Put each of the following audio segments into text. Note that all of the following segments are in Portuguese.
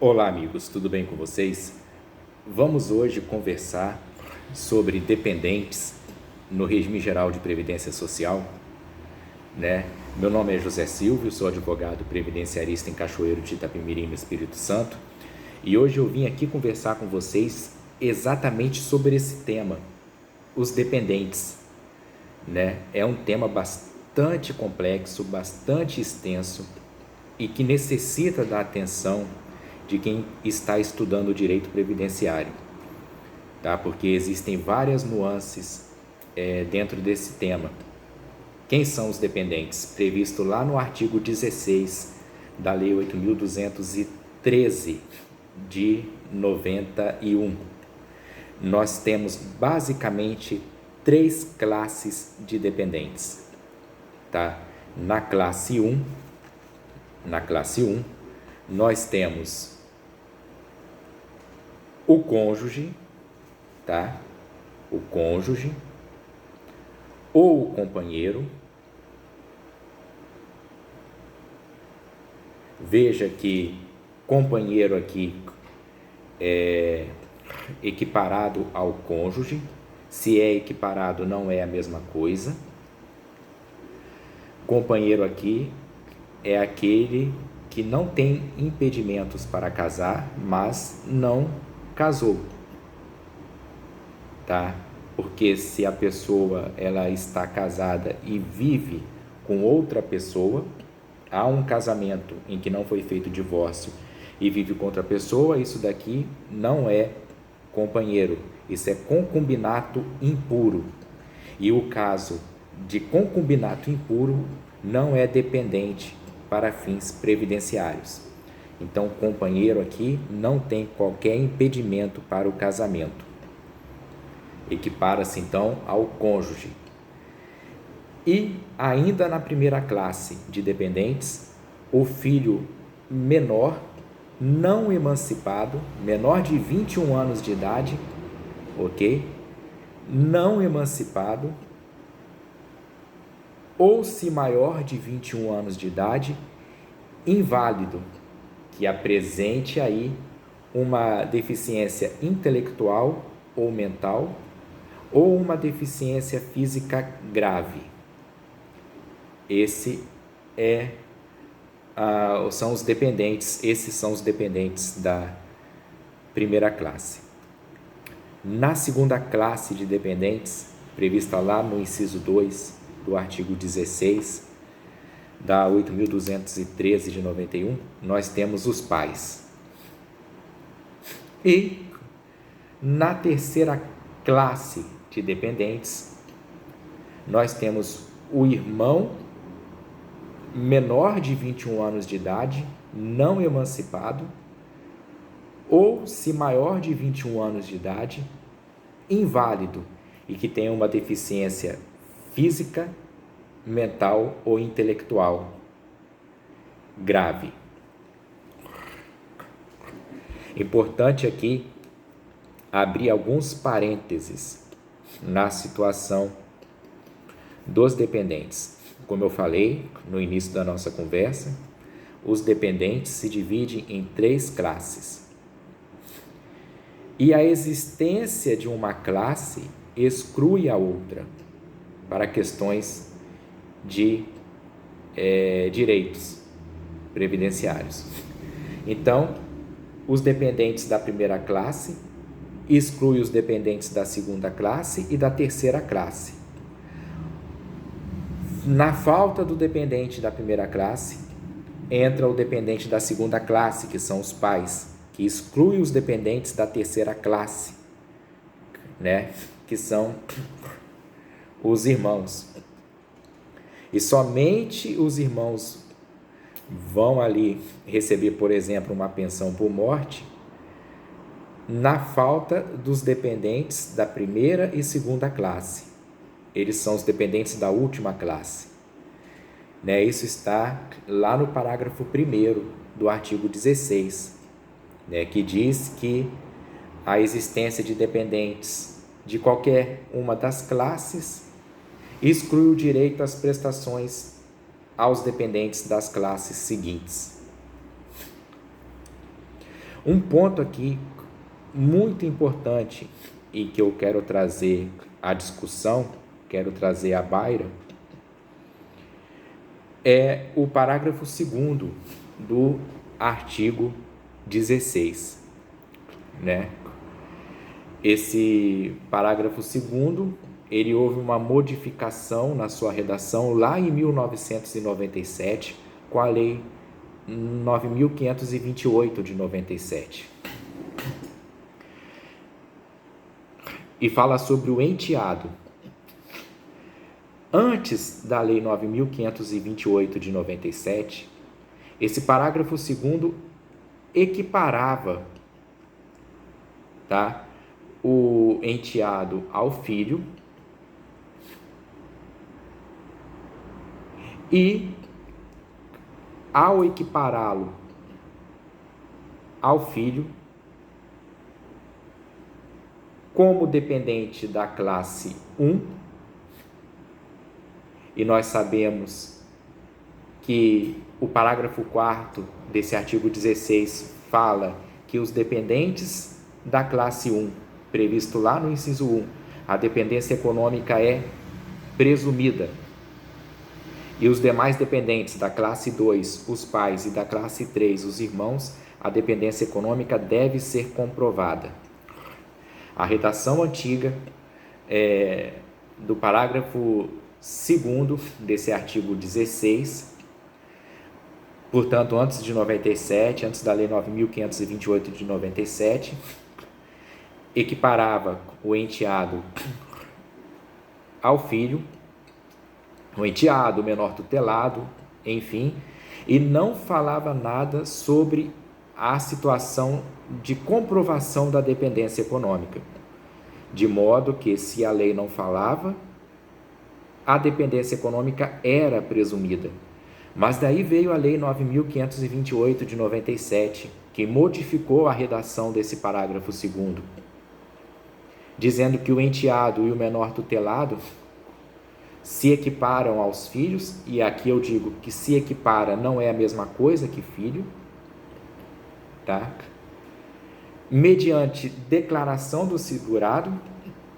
Olá, amigos, tudo bem com vocês? Vamos hoje conversar sobre dependentes no regime geral de previdência social, né? Meu nome é José Silvio, sou advogado previdenciarista em Cachoeiro de Itapemirim, no Espírito Santo, e hoje eu vim aqui conversar com vocês exatamente sobre esse tema, os dependentes, né? É um tema bastante complexo, bastante extenso e que necessita da atenção de quem está estudando o direito previdenciário, tá? Porque existem várias nuances dentro desse tema. Quem são os dependentes? Previsto lá no artigo 16 da Lei 8.213 de 91. Nós temos basicamente 3 classes de dependentes, tá? Na classe 1, nós temos o cônjuge, tá? O cônjuge ou o companheiro. Veja que companheiro aqui é equiparado ao cônjuge. Se é equiparado, não é a mesma coisa. Companheiro aqui é aquele que não tem impedimentos para casar, mas não casou, tá? Porque se a pessoa ela está casada e vive com outra pessoa, há um casamento em que não foi feito divórcio e vive com outra pessoa, isso daqui não é companheiro, isso é concubinato impuro. E o caso de concubinato impuro não é dependente para fins previdenciários. Então, companheiro aqui não tem qualquer impedimento para o casamento. Equipara-se então ao cônjuge. E ainda na primeira classe de dependentes, o filho menor, não emancipado, menor de 21 anos de idade, ok? Não emancipado, ou se maior de 21 anos de idade, inválido, que apresente aí uma deficiência intelectual ou mental, ou uma deficiência física grave. Esses são os dependentes da primeira classe. Na segunda classe de dependentes, prevista lá no inciso 2 do artigo 16 da 8.213 de 91, nós temos os pais. E na terceira classe de dependentes, nós temos o irmão menor de 21 anos de idade, não emancipado, ou se maior de 21 anos de idade, inválido e que tenha uma deficiência física, mental ou intelectual grave. Importante aqui abrir alguns parênteses na situação dos dependentes. Como eu falei no início da nossa conversa, os dependentes se dividem em 3 classes. E a existência de uma classe exclui a outra para questões de direitos previdenciários. Então, os dependentes da primeira classe exclui os dependentes da segunda classe e da terceira classe. Na falta do dependente da primeira classe, entra o dependente da segunda classe, que são os pais, que exclui os dependentes da terceira classe, né? Que são os irmãos. E somente os irmãos vão ali receber, por exemplo, uma pensão por morte na falta dos dependentes da primeira e segunda classe. Eles são os dependentes da última classe, né? Isso está lá no parágrafo 1º do artigo 16, né? Que diz que a existência de dependentes de qualquer uma das classes exclui o direito às prestações aos dependentes das classes seguintes. Um ponto aqui muito importante e que eu quero trazer à discussão, quero trazer à baila, é o parágrafo 2º do artigo 16, né? Esse parágrafo 2º, ele houve uma modificação na sua redação lá em 1997, com a Lei 9.528 de 97. E fala sobre o enteado. Antes da Lei 9.528 de 97, esse parágrafo 2º equiparava, tá, o enteado ao filho e, ao equipará-lo ao filho, como dependente da classe 1, e nós sabemos que o parágrafo 4º desse artigo 16 fala que os dependentes da classe 1, previsto lá no inciso 1, a dependência econômica é presumida, e os demais dependentes da classe 2, os pais, e da classe 3, os irmãos, a dependência econômica deve ser comprovada. A redação antiga do parágrafo 2º desse artigo 16, portanto, antes de 97, antes da Lei 9.528 de 97, equiparava o enteado ao filho, o enteado, o menor tutelado, enfim, e não falava nada sobre a situação de comprovação da dependência econômica, de modo que, se a lei não falava, a dependência econômica era presumida. Mas daí veio a Lei 9.528 de 97, que modificou a redação desse parágrafo 2º, dizendo que o enteado e o menor tutelado se equiparam aos filhos, e aqui eu digo que se equipara não é a mesma coisa que filho, tá? Mediante declaração do segurado,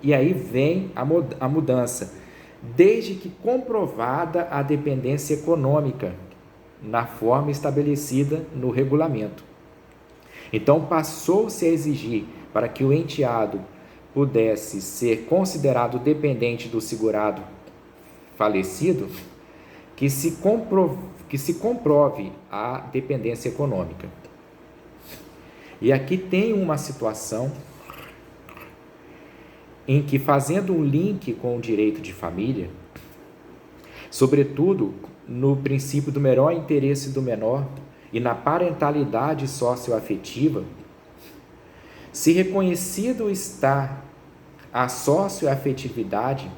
e aí vem a mudança, desde que comprovada a dependência econômica na forma estabelecida no regulamento. Então, passou-se a exigir, para que o enteado pudesse ser considerado dependente do segurado falecido, que se comprove a dependência econômica. E aqui tem uma situação em que, fazendo um link com o direito de família, sobretudo no princípio do melhor interesse do menor e na parentalidade socioafetiva, se reconhecido está a socioafetividade,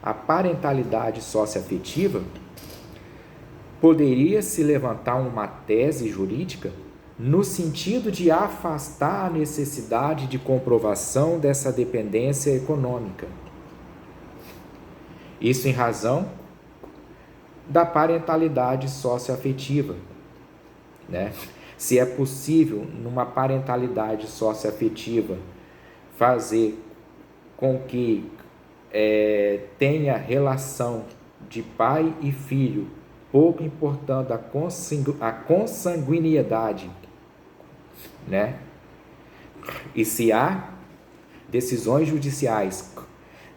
a parentalidade socioafetiva, poderia-se levantar uma tese jurídica no sentido de afastar a necessidade de comprovação dessa dependência econômica. Isso em razão da parentalidade socioafetiva, né? Se é possível, numa parentalidade socioafetiva, fazer com que tenha relação de pai e filho, pouco importando a consanguinidade, né? E se há decisões judiciais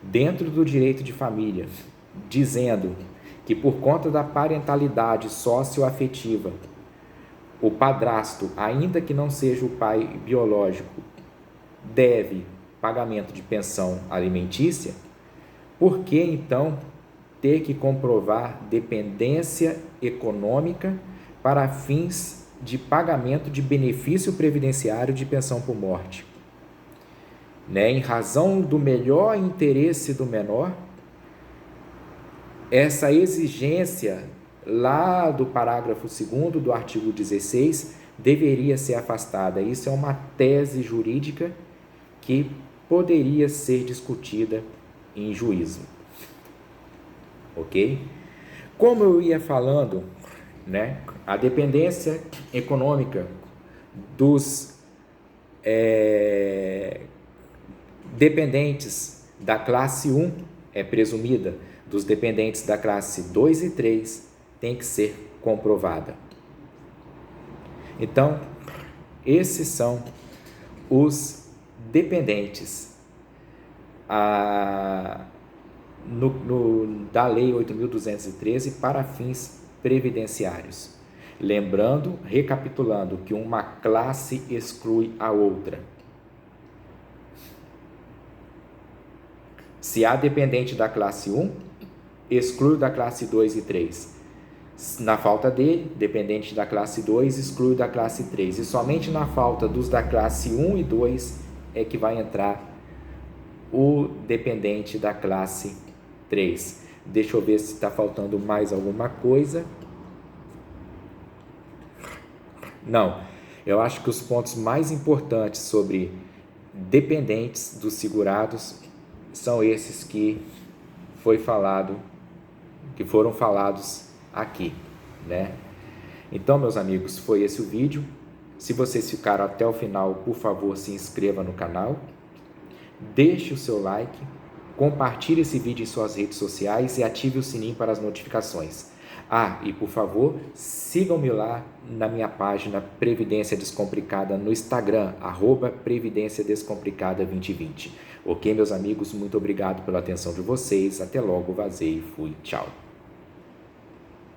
dentro do direito de família dizendo que, por conta da parentalidade socioafetiva, o padrasto, ainda que não seja o pai biológico, deve pagamento de pensão alimentícia, por que então ter que comprovar dependência econômica para fins de pagamento de benefício previdenciário de pensão por morte? Né? Em razão do melhor interesse do menor, essa exigência lá do parágrafo 2º do artigo 16 deveria ser afastada. Isso é uma tese jurídica que poderia ser discutida em juízo. Ok? Como eu ia falando, né, a dependência econômica dos Dependentes da classe 1 é presumida, dos dependentes da classe 2 e 3 tem que ser comprovada. Então, esses são os dependentes da Lei 8.213 para fins previdenciários. Lembrando, recapitulando, que uma classe exclui a outra. Se há dependente da classe 1, exclui da classe 2 e 3. Na falta dele, dependente da classe 2, exclui da classe 3. E somente na falta dos da classe 1 e 2 é que vai entrar o dependente da classe 3. Deixa eu ver se está faltando mais alguma coisa. Não, eu acho que os pontos mais importantes sobre dependentes dos segurados são esses que foram falados aqui, né? Então, meus amigos, foi esse o vídeo. Se vocês ficaram até o final, por favor, se inscreva no canal, deixe o seu like, compartilhe esse vídeo em suas redes sociais e ative o sininho para as notificações. E por favor, sigam-me lá na minha página Previdência Descomplicada no Instagram, @Previdência Descomplicada 2020. Ok, meus amigos? Muito obrigado pela atenção de vocês. Até logo, vazei, fui, tchau.